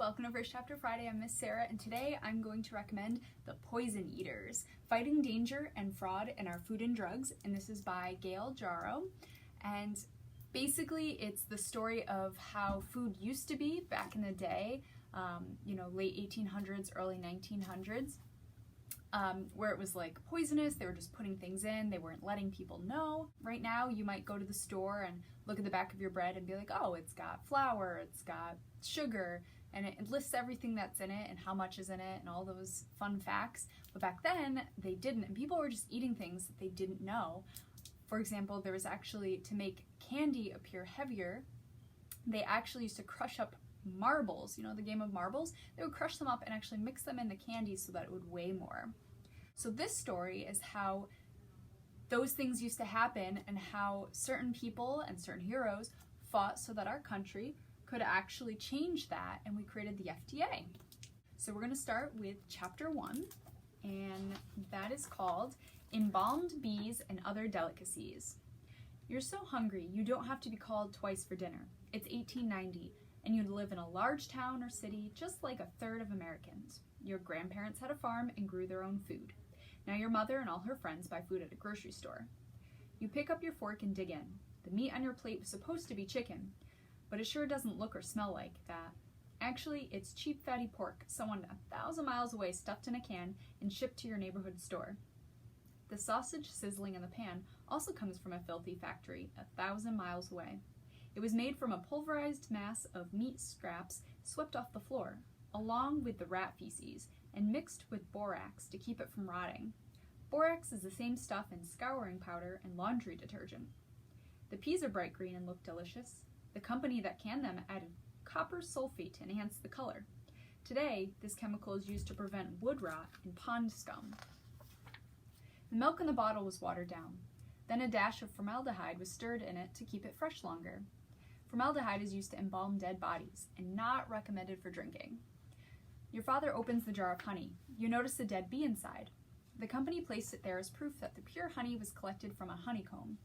welcome to First Chapter Friday. I'm Miss Sarah, and today I'm going to recommend The Poison Eaters, Fighting Danger and Fraud in Our Food and Drugs, and this is by Gail, Jarrow. And basically it's the story of how food used to be back in the day, late 1800s, early 1900s, where it was like poisonous. They were just putting things in, they weren't letting people know. Right now you might go to the store and look at the back of your bread and be like, oh, it's got flour, it's got sugar, and it lists everything that's in it and how much is in it and all those fun facts. But back then they didn't, and people were just eating things that they didn't know. For example, there was actually, to make candy appear heavier, they actually used to crush up marbles, the game of marbles. They would crush them up and actually mix them in the candy so that it would weigh more. So this story is how those things used to happen and how certain people and certain heroes fought so that our country could actually change that, and we created the FDA. So we're going to start with chapter 1, and that is called Embalmed Bees and Other Delicacies. You're so hungry you don't have to be called twice for dinner. It's 1890, and you live in a large town or city just like a third of Americans. Your grandparents had a farm and grew their own food. Now your mother and all her friends buy food at a grocery store. You pick up your fork and dig in. The meat on your plate was supposed to be chicken, but it sure doesn't look or smell like that. Actually, it's cheap fatty pork someone 1,000 miles away stuffed in a can and shipped to your neighborhood store. The sausage sizzling in the pan also comes from a filthy factory 1,000 miles away. It was made from a pulverized mass of meat scraps swept off the floor, along with the rat feces, and mixed with borax to keep it from rotting. Borax is the same stuff in scouring powder and laundry detergent. The peas are bright green and look delicious. The company that canned them added copper sulfate to enhance the color. Today, this chemical is used to prevent wood rot and pond scum. The milk in the bottle was watered down. Then a dash of formaldehyde was stirred in it to keep it fresh longer. Formaldehyde is used to embalm dead bodies and not recommended for drinking. Your father opens the jar of honey. You notice a dead bee inside. The company placed it there as proof that the pure honey was collected from a honeycomb.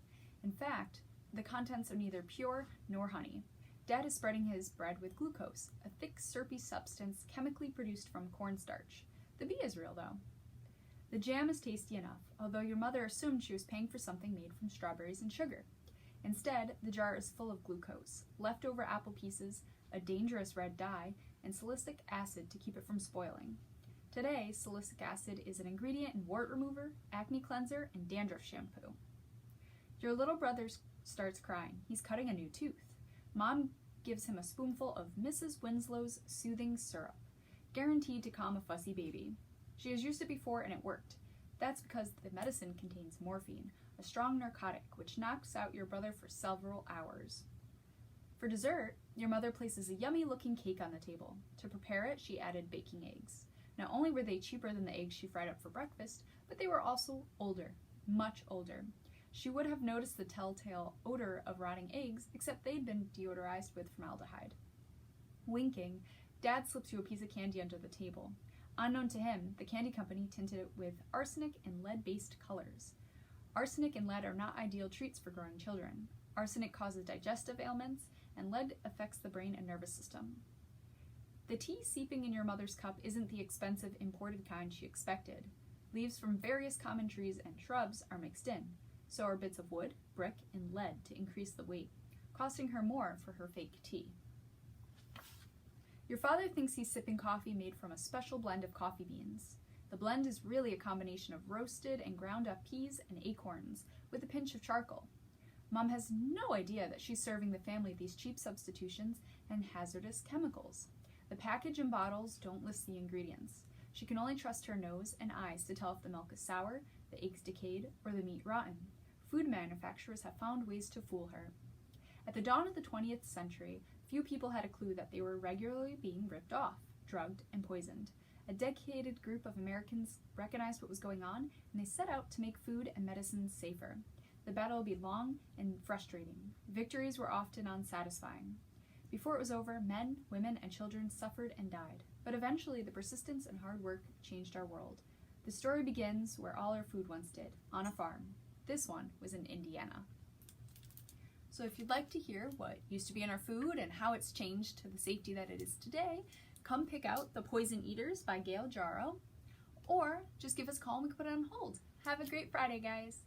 In fact, the contents are neither pure nor honey. Dad is spreading his bread with glucose, a thick, syrupy substance chemically produced from cornstarch. The bee is real, though. The jam is tasty enough, although your mother assumed she was paying for something made from strawberries and sugar. Instead, the jar is full of glucose, leftover apple pieces, a dangerous red dye, and salicylic acid to keep it from spoiling. Today, salicylic acid is an ingredient in wart remover, acne cleanser, and dandruff shampoo. Your little brother starts crying. He's cutting a new tooth. Mom gives him a spoonful of Mrs. Winslow's soothing syrup, guaranteed to calm a fussy baby. She has used it before and it worked. That's because the medicine contains morphine, a strong narcotic which knocks out your brother for several hours. For dessert, your mother places a yummy-looking cake on the table. To prepare it, she added baking eggs. Not only were they cheaper than the eggs she fried up for breakfast, but they were also older, much older. She would have noticed the telltale odor of rotting eggs, except they'd been deodorized with formaldehyde. Winking, Dad slips you a piece of candy under the table. Unknown to him, the candy company tinted it with arsenic and lead-based colors. Arsenic and lead are not ideal treats for growing children. Arsenic causes digestive ailments, and lead affects the brain and nervous system. The tea seeping in your mother's cup isn't the expensive imported kind she expected. Leaves from various common trees and shrubs are mixed in. So are bits of wood, brick, and lead to increase the weight, costing her more for her fake tea. Your father thinks he's sipping coffee made from a special blend of coffee beans. The blend is really a combination of roasted and ground up peas and acorns with a pinch of charcoal. Mom has no idea that she's serving the family these cheap substitutions and hazardous chemicals. The package and bottles don't list the ingredients. She can only trust her nose and eyes to tell if the milk is sour, the eggs decayed, or the meat rotten. Food manufacturers have found ways to fool her. At the dawn of the 20th century, few people had a clue that they were regularly being ripped off, drugged, and poisoned. A dedicated group of Americans recognized what was going on, and they set out to make food and medicines safer. The battle would be long and frustrating. Victories were often unsatisfying. Before it was over, men, women, and children suffered and died. But eventually, the persistence and hard work changed our world. The story begins where all our food once did, on a farm. This one was in Indiana. So if you'd like to hear what used to be in our food and how it's changed to the safety that it is today, come pick out The Poison Eaters by Gail Jarrow, or just give us a call and we can put it on hold. Have a great Friday, guys.